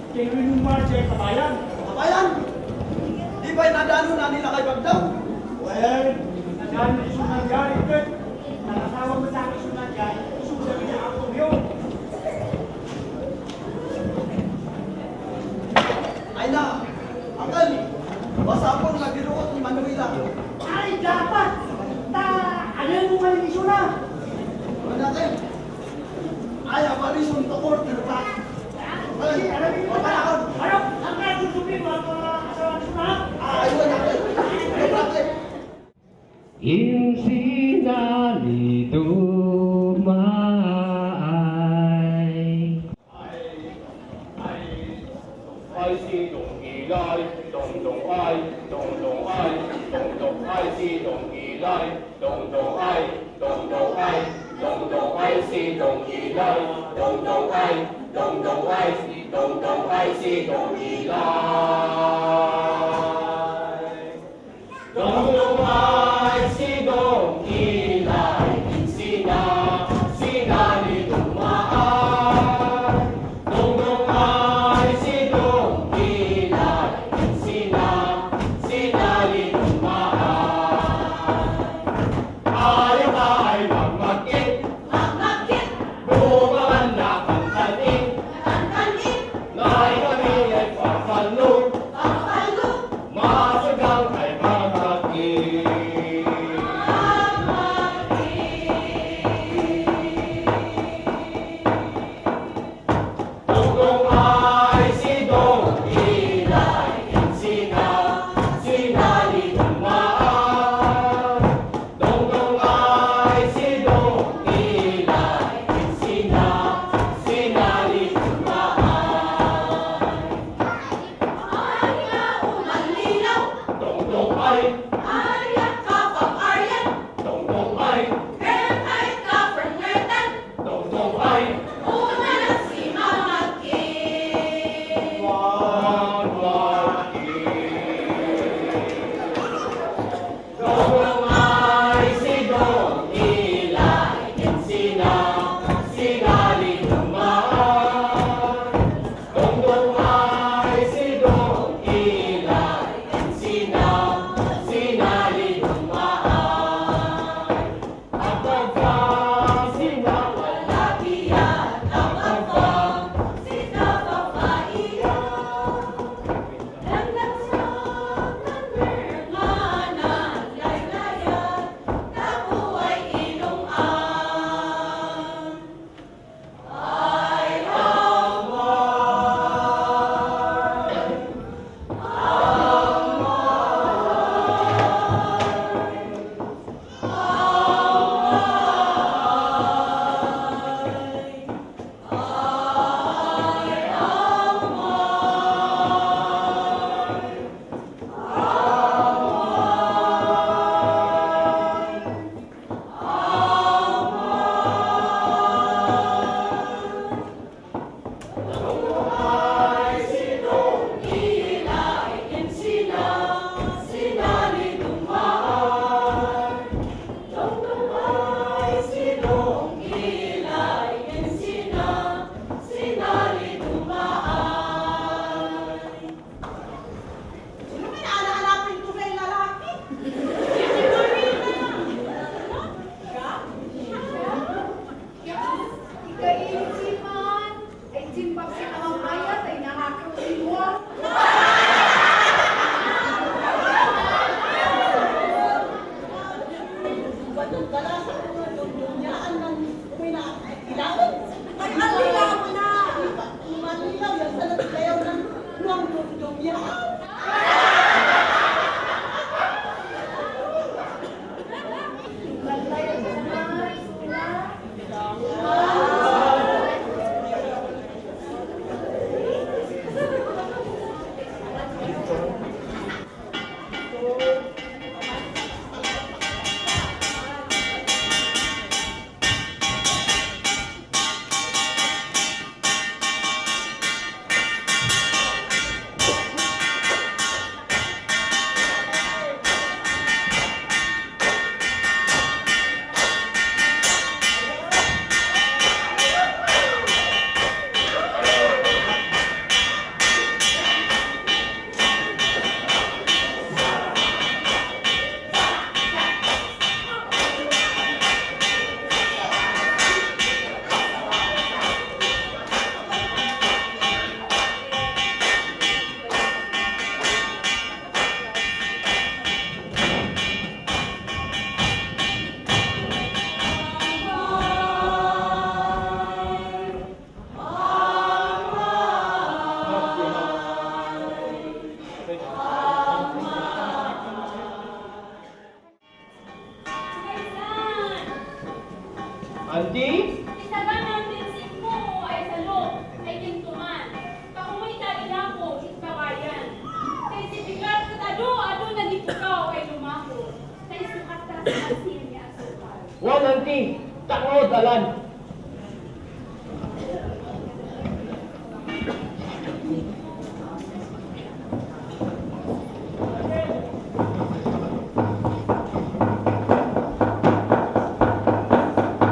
Tingin mo man siya kabayan. Kabayan, di ba'y nadano na nila kay Bagdaw? Well, nadaan na isunod yan, ikot. Nakasawag mo sa akin isunod yan, isunod niya ako yun. Ay na, Uncle, basa akong nagiruot ni Manuela. Ay, dapat! Ano mo man isunod? Ano natin? Ay, aparisyon to court, nilata. Ay, papanakon. Ano? Ang nasusubi mo ang mga asawa isunod? Ayun natin. Ayun natin. Insinali dumay. Ay si Dong Ilay, Dong Dong ay, Dong Dong ay, Dong Dong ay si Dong Ilay, Dong Dong ay, Dong Dong ay, Dong Dong ay si Dong Ilay, Dong Dong ay, Dong Dong ay, Dong Dong ay si Dong Ilay. Dong Dong ay si Dong Ilay, sinali dumaan. Dong Dong ay si Dong Ilay, sinali dumaan. Ayaw ay magmagkit, bumangan na kantanin, nai kami ay papalog, masagang ay magmagkit. Dong Dong ay si Dong Ilay, sinali dumaan. Dong Dong ay si Dong Ilay, sinali dumaan. Dong Dong ay, Dong Dong ay, Dong Dong ay, Dong Dong ay si Dong Ilay, sinali dumaan. Dong Dong ay si Dong Ilay, sinali dumaan. At pagkang sinawala diyan, at pagkang Ikainin si Man. Ay, simbak si anti, tangod alan.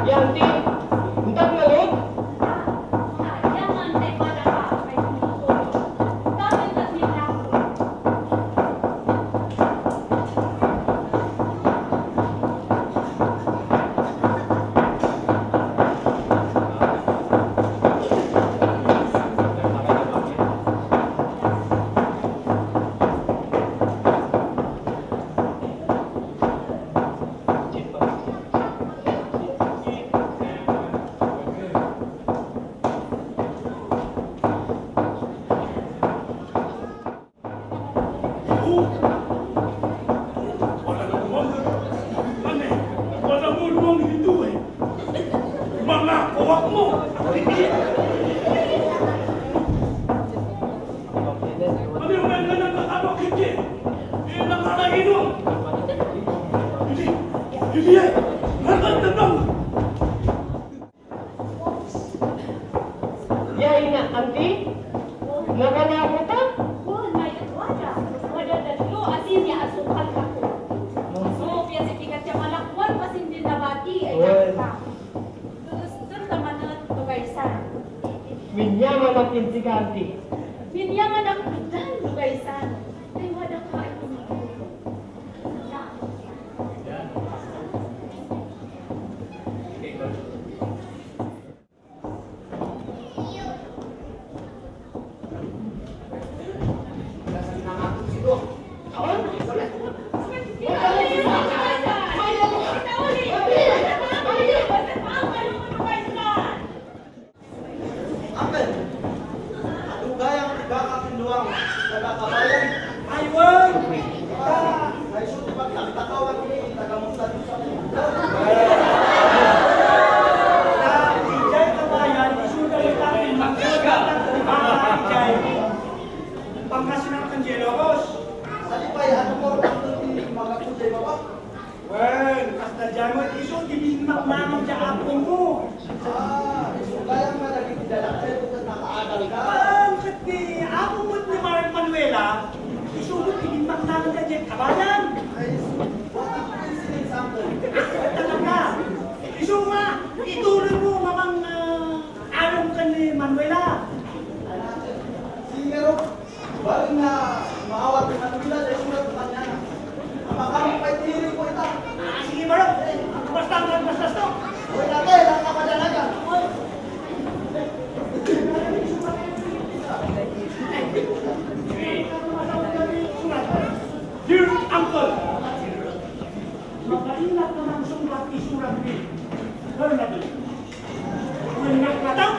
Yanti, entah ngalot. Jangan daripada apa yang disuruh. Tapi kasih aku. Wala mo namang hindi eh. Mga kawak mo! Ano yung mga nakakabak hindi? Eh, nakakainom! Hindi eh! Nakakabak! Yai na anti, nakanako ta? Oh, mayat wala. Wala dalo asin ya asukal ako. So, biasa tikat siya malakwan pasin din nabati ay ka. Terus naman na tugaysan. Minyaman ang kinsi ka anti. Binyaman ang dan tugaysan. Ay wala ka ay kumikulo. Uncle, atong gayang gakakinduang nagakabayan. Aywan! Ay suti pag nagtakawan ni tagamusta sa Ijay kabayan, isuda yung aking magsagat ng ijay. Pangasinan kang Jelocos. Salipay, ano mo ang tuti mga kuday baba? Well, hasta dyan mo, iso, gibinak naman dyan apong mo. So gayang nga naging dalak sa'yo kung nakaagal ka. Bakit ni ako mo ni Mark Manuela, isugot gibinak naman dyan kabayan. Ay, what a coincidence, Uncle. Talaga. Iso nga, ituloy mo mamang alam ka ni Manuela. Siguro, baling na maawat ng Manila dahil sulat ng kanya na. Ang makamang paitiri ko ito. Sige Mark, basta to. Uy, natin, ang kapadalagan. Dear Uncle, makaingat ka ng surat isurat ni Bernabé. Ingat ka daw.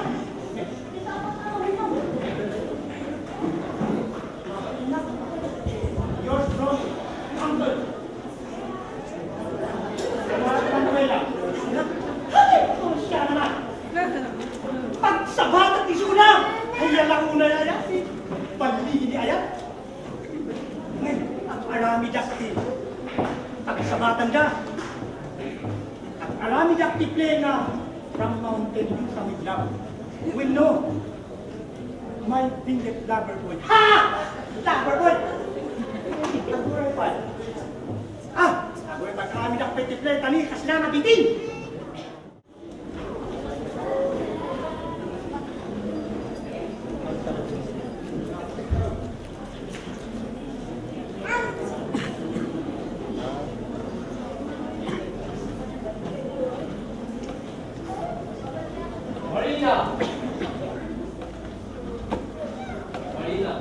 Yours from Uncle. Mark Manuela. Oh, siya naman. Pagsabat at isula, ay lang una yan. Palili ayat. Ngayon, ang arami jakti. Pagsabatan ka. Ang arami jakti plena from mountain view sa Midlab. Will know. My finger lover boy. Ha! Lover boy! Aguray pa. Aguray pa kami jakti plena tani kasi na nabitin. Marina! Marina!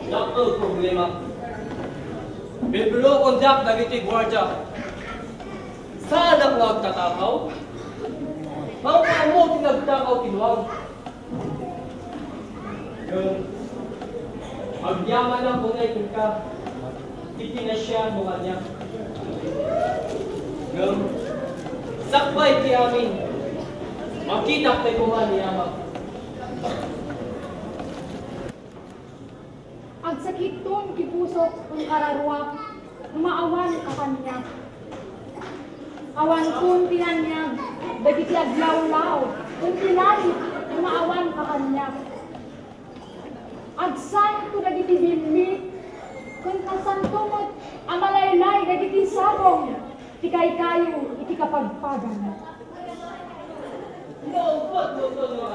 Dakto problema. Bibiro kong Jack dagiti gwardya. Saan ang nagtatakaw? Mga mo tinagtakaw kinuwag. Yun. Magyaman ang bunay kung ka. Itinasya mo kanya. Yun. Sakbay ti amin. Makita tayo kuha ni Ama. Ang sakit ton kipusok ang kararwa, umaawan ka kanya. Awan kung pinanyag, dagiti aglaw-law, kung pinalit, umaawan ka kanya. Agsan ko dagiti bimbi, kung kasantumot, amalaylay dagiti sabong, tikay kayo, iti kapagpagan. Naupot mo ito nga.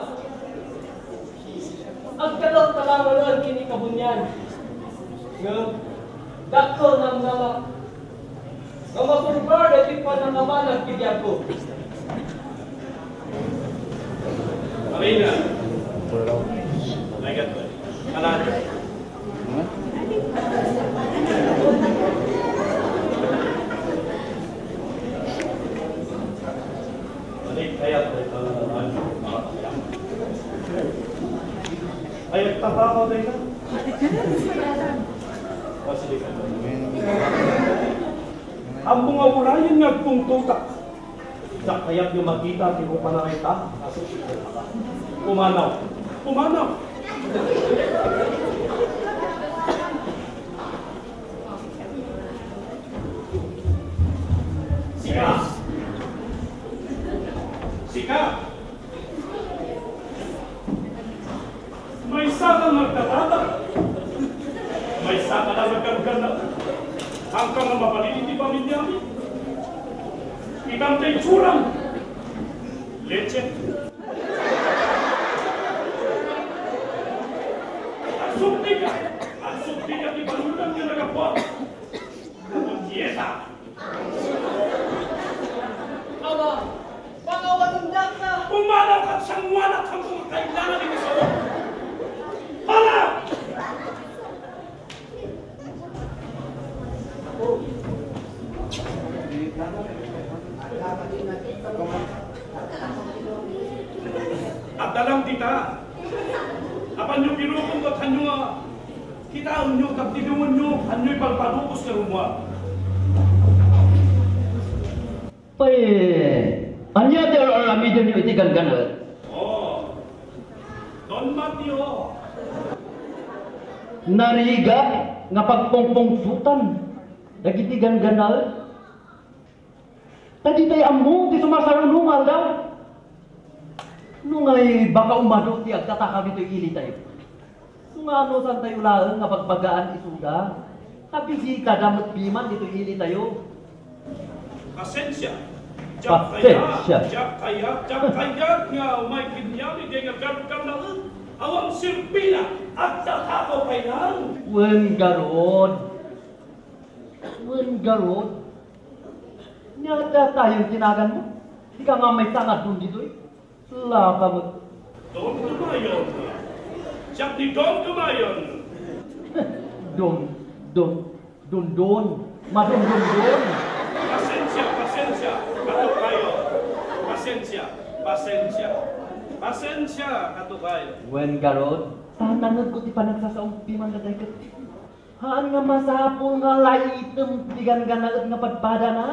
Ang kalot talangan kini kabunyan. Ngam, dako ng nama. Nga mapurbar at ipa ng nama ng bigyan ko. Marina. Lagat ba? Kanan. Balik kaya ayat tabaho din ka. Sige ka. Ang mga urayan nga kung tutak. Sa kaya't yung magkita, timo pa na kita. Pumanaw. Pumanaw. Sika. Sika. May sakang magtatata. May saka na magkagana. Hanggang na mapalilin di pamilyami. Ikang tay curang. Leche. Asukti ka. Asukti ka di balutan ka nagapot. Ang dieta. Ama, pangawanindak na. Pumanaw ka sa ngwanat hanggang kailangan ni Misawa. Para! At dalang kita, apan yung pinukong at hanyo nga, kita ang nyo, kaptigawan nyo, hanyo'y palpadukos na rumwa. Pai, anya dia orang ambil dia ni itikan ganat. Oh, Don Mateo, Nariga nga pagpongpong sutan. Nagitigan ganal. Tadi tayo among di sumasarunungal daw. Nungay baka umado ti agtataka dito ili tayo. Sungano san tayo laeng nga pagbagaan isuda. Tapi si kadamot piman dito ili tayo. pasensya. Pasensya. Jak kaya nga umay kinyami dengan gagam na awang sirpila at tatakaw kay lang. Wen garod. Wen garod. Nyata tayong tinagan mo. Di ka nga may sangat dun dito eh. Laka mo. Don kumayon. Jak ni Don kumayon. Don. Madon. Pasensya. Kato kayo. Pasensya. Kato kayo. Wen garod. Tananod ko ti panagsasaumpi man na dagat. Haan nga masapol nga laitem tigan ganaot nga padpada na.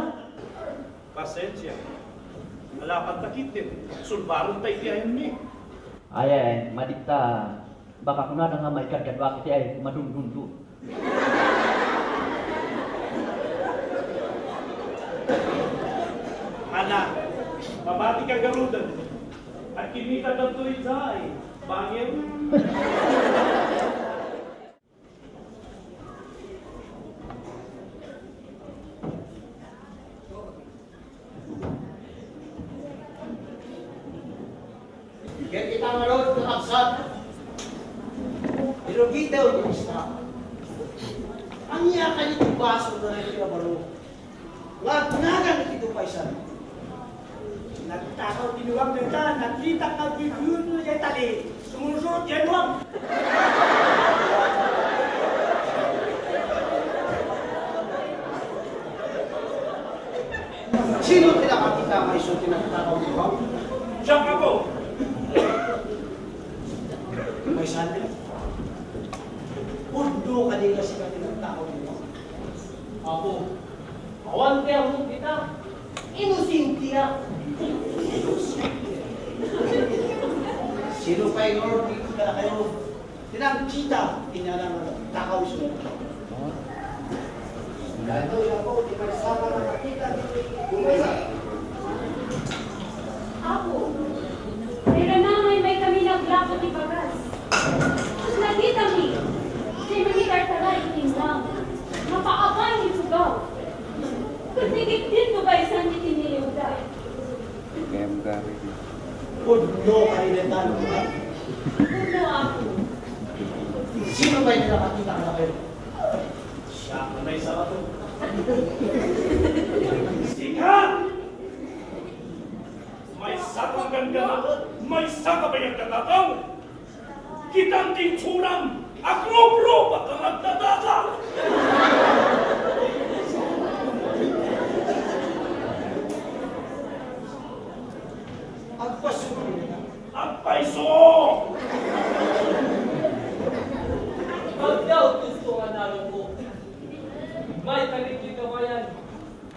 Pasensya. Malapat takitin. Sulbarong tayo tiyahin mi. Ay, madikta. Baka kuna nga may kadgadwa kiti ay madundundo. Ana, mabati ka garudan. At kinita na tuloy dahil. Bangin. Kaya kita ngayon nakapsat. Pero kita o isa. Ang iyakan ito baso na rin kaya baro. Wag ito pa isa. Nagtakaw tinuwag na ka, nakita ka bigyan mo yung tali. Sumusunod yan wag. Sino tinakakita ka iso tinakatakaw ni Wag? Siya ako. May sandi. Undo ka din kasi ka tinakatakaw ni Wag. Ako, awan kaya mo kita. Inusintiya. Sino pa yung Lord dito ka na kayo? Tinakita, tinala mo. Takaw iso. Dahil ito yung ako, di magsama na nakita. Kumisa. Ako. Pero namay may kami naglapot ni Bagas. Lagi kami. Di mangitartaray tinang. Mapaabay ni Sugaw. Kutigit din to ba isang itiniliwda? Pudlo kayo na tanong ha? Puno ako. Sino ba yung nakakita ka na kayo? Siya ang may sa ato. Sika! May sakang ganda na, may saka ba yung tatataw? Kitang tinsurang, akrob-rob at ang nagtatata! Agpasulo na. Agpaiso! Pag daw gusto nga naroon ko, may kaligid ka yan.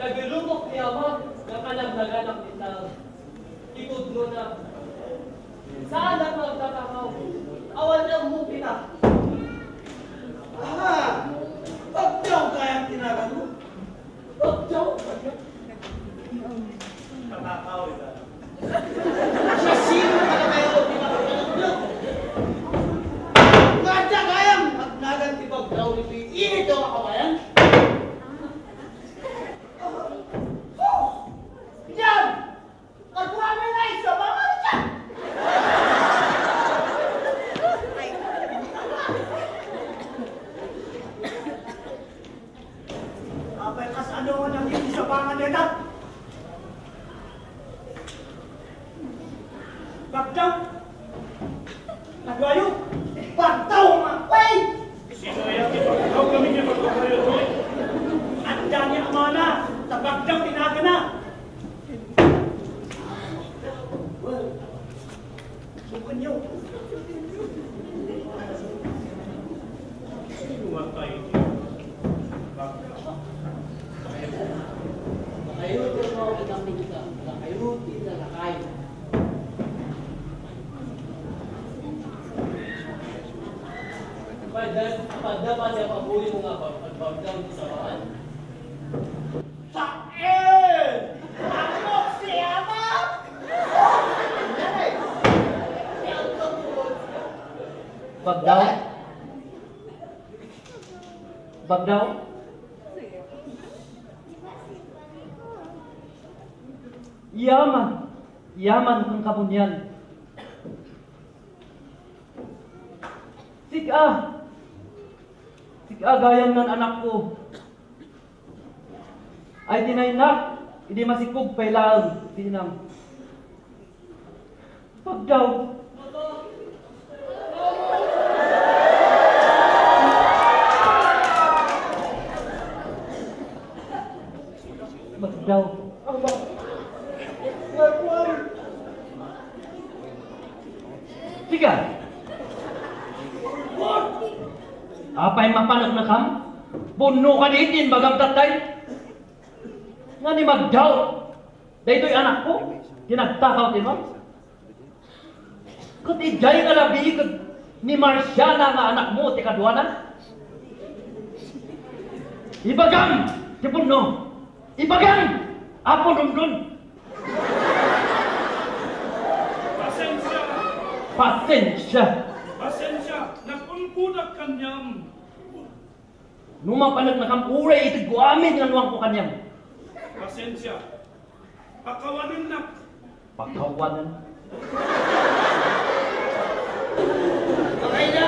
Tagilumok ni Ama ng kanagnaganap ni Tao. Ikot mo na. Saan ang magtatakaw? Awan niya mo kita. Aha! Pagdaw kayang tinagan mo. Pagdaw! Nakakawin ka. Siya sino ka na kayo tinagan mo? Ngada kayang magnagan ti pagdaw nito. Init daw ang kawayan. Yan! Magwami na isa mga dyan! Apay kas ano ang hindi sa pangan nila? Bagdaw! Nagwayo! Pagdaw mapay! Sino yan? Ipagdaw kami niya pagkakayo to eh. Anda niya amana, sa Bagdaw tinaga na! Sukan niyo! Lumatay niyo. Bagdaw. Nakayutin mo ang itang pinita. Nakayutin na nakain. Pada pa siya pabuhi mo nga pagpagdaw sa maan. Sakin! Ako si Ama! Bagdaw? Bagdaw? Yaman. Yaman kung kabunyan. Sika. Sika gayam ng anak ko. Ay tinaynak. Hindi masikog pailaang tinang. Bagdaw. Bagdaw. Tiga. Apay mapanag na kam? Puno ka ditin bagam tatay. Nga ni Magdaw. Dahito'y anak ko. Tinagtakaw din mo. Kung ijay nga labi ni Marciana nga anak mo, ti kadwanan. Ibagam! Ti puno. Ibagam! Apo dundun. Pasensya! Pasensya. Pasensya! Nagpulpudak kanyam! Numapanag na kampuray ito guamin nga nuwang ko kanyang. Pasensya! Pakawanin na! Pagkawanan. Okay na!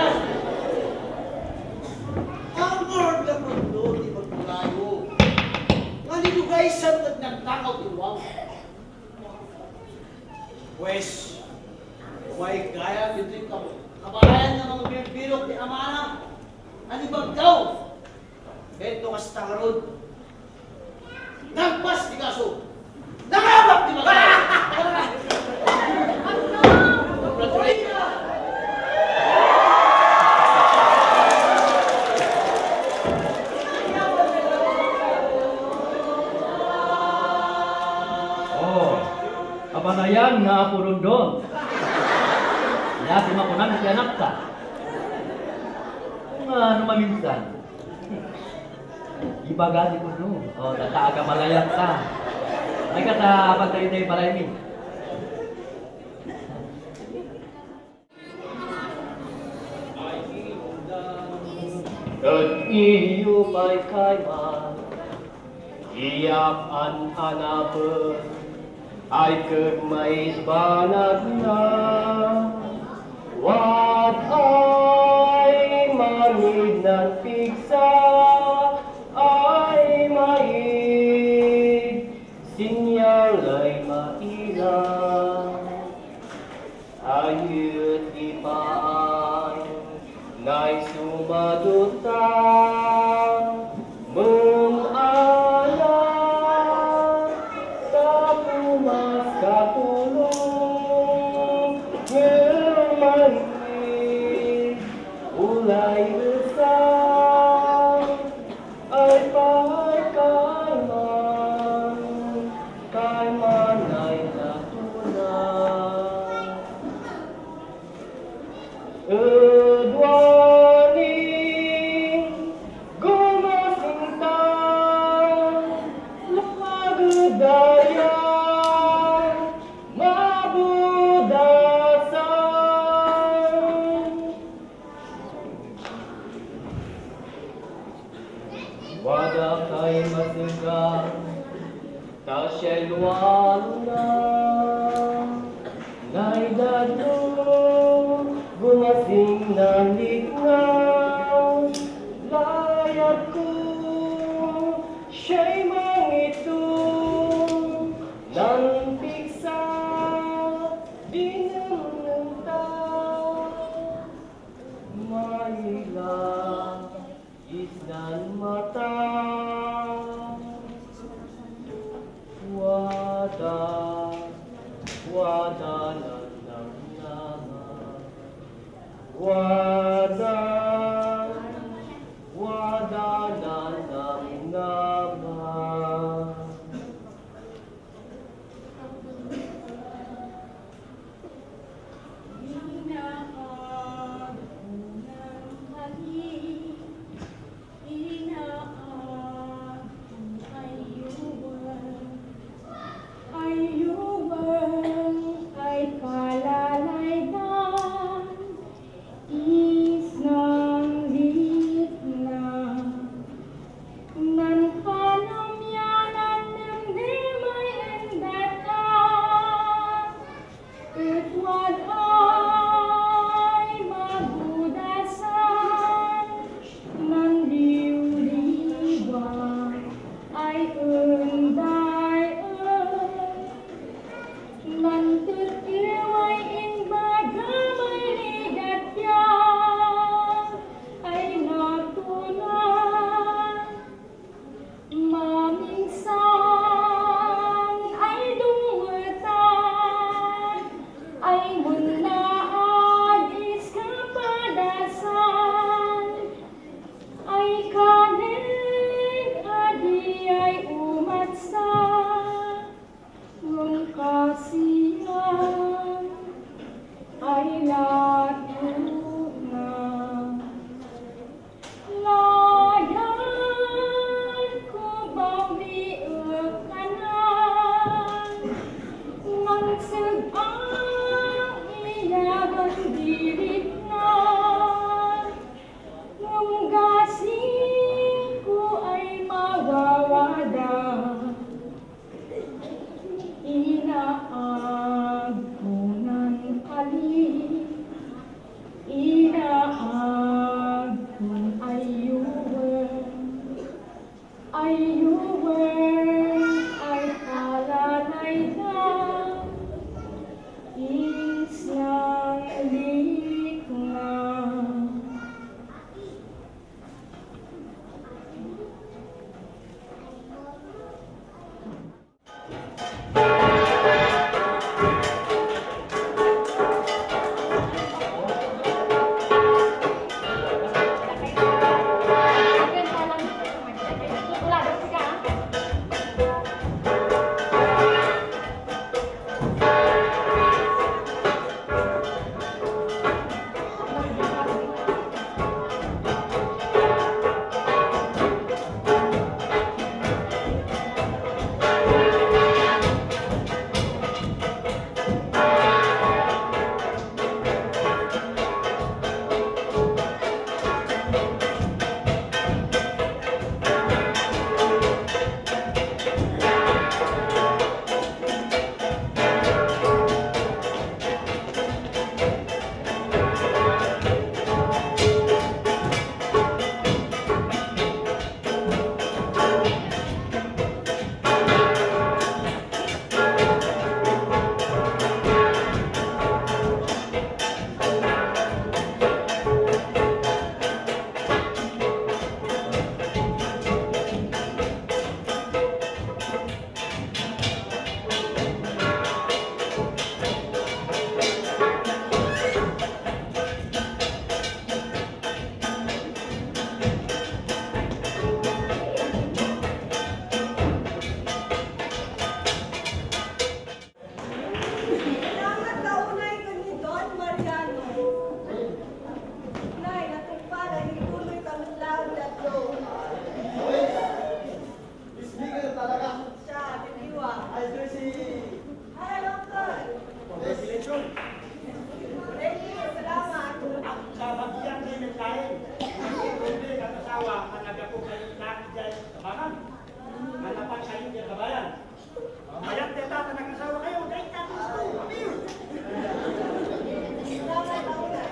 Ang Lord na mundo, di magmulayo. Nga nito guys, sa nagtakaw iwang. Pues, may gaya dito yung kabahayan ng mga binibirok ni Amana. Anibag daw. Beto kas tangarod. Nagpas di kaso. Nangabak di magkaya. Congratulations! Oh, kapanayan nga ako rundon. Yati makunan si anak ka. Kung ano maminsan. Ibagani ko no. O, tataaga malayat ka. Ay ka sa pagtayo-tayo balay ni. At iyo pa'y kaiman, iyak ang hanapin, ay kagmais banat na. Wat ay manid ng piksa, ay maid, sinyal ay mailang. Ayut ipaan, na'y sumadutang, mengalang, sa pumas katulong, ngemanit, ulay besar, ay kaiman, kaiman ay natulang. Edwani gumasintang lagdaya mabudasan. Wada kay masigang ta siya'y luwaluna, na'y dadlo gumasing ng lignaw, layag ko siya'y mangito ng piksa, dinamnamta, mailang isnan mata, wada, wada ng nama. Wada, wada na naman. Inaan unang halik, inaan ayuban, ay kalalaydan, Mariano. Nay, natungpala, ituloy kami lang tatlo. Speaker talaga. Siya, biniwa. Ay, si... Hi, Uncle. Congratulations. Thank you, salamat. Sa bagyan kayo ng kain. Hindi ang asawa, managa po kayo na dyan sa bakan. Manapan kayo dyan sa bayan. Mayat teta na nag-asawa kayo, dahil tapos ko. Salamat, Uncle.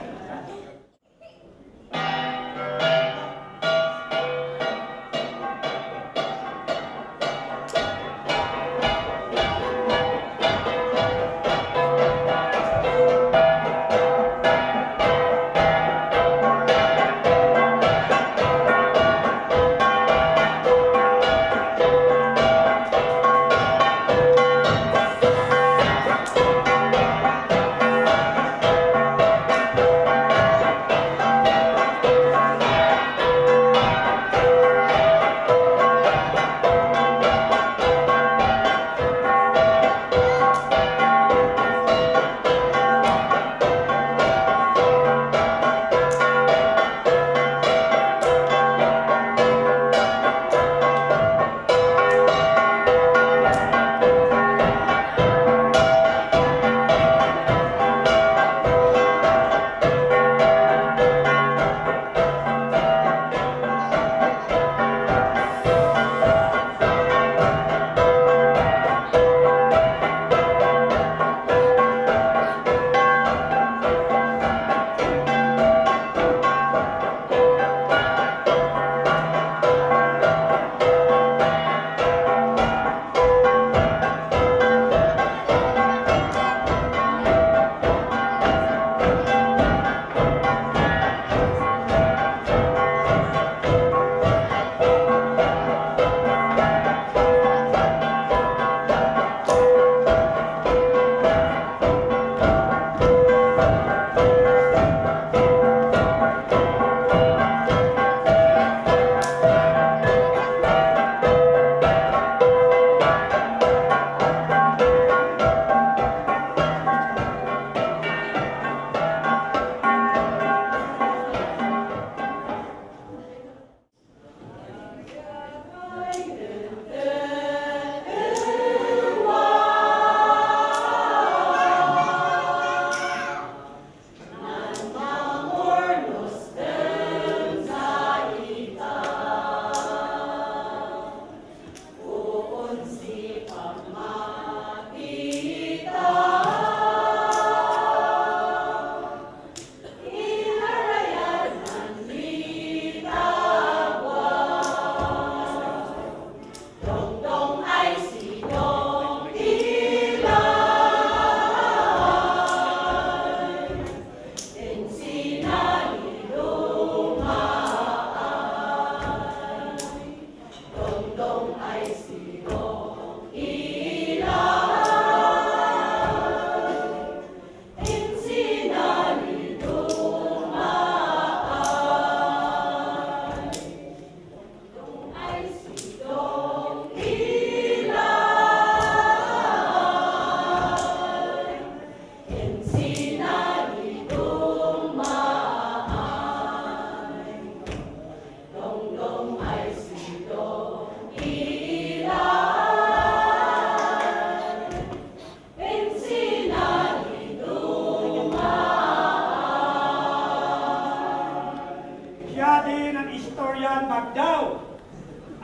Siya din ang istoryan Magdaw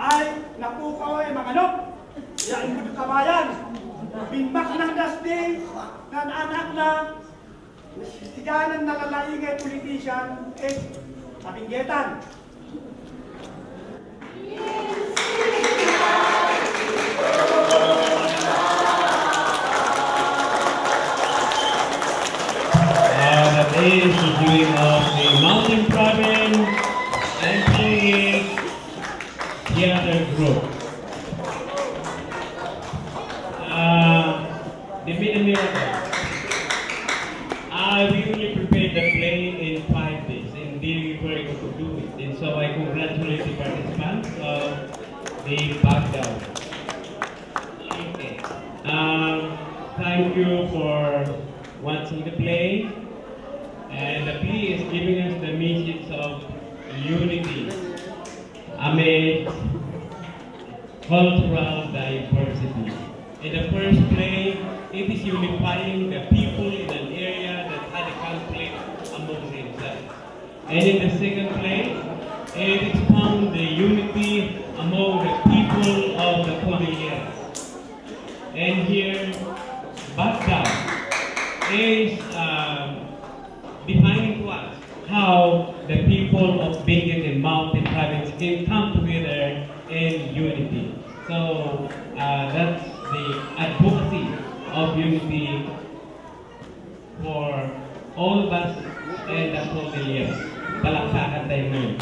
ay napukaw ay manganok. Yan ang kabayan. Binmak ng dasting ng anak na siganan na lalaingay politician sa Pinggetan. That is the dream of the Mountain Province Employee Theater Group. The Miracle. We only prepared the play in 5 days and we were able to do it. And so I congratulate the participants of the Baghdad. Okay. Thank you for watching the play. is giving us the message of unity amid cultural diversity. In the first place, it is unifying the people in an area that had a conflict among themselves. And in the second place, it is found the unity among the people of the Cordillera. And here, Baghdad is defining to us how the people of Benguet and Mountain Province can come together in unity. So that's the advocacy of unity for all of us and the Cordillera. Palakpakan tayo ngayon.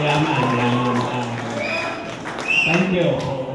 Yaman. Thank you.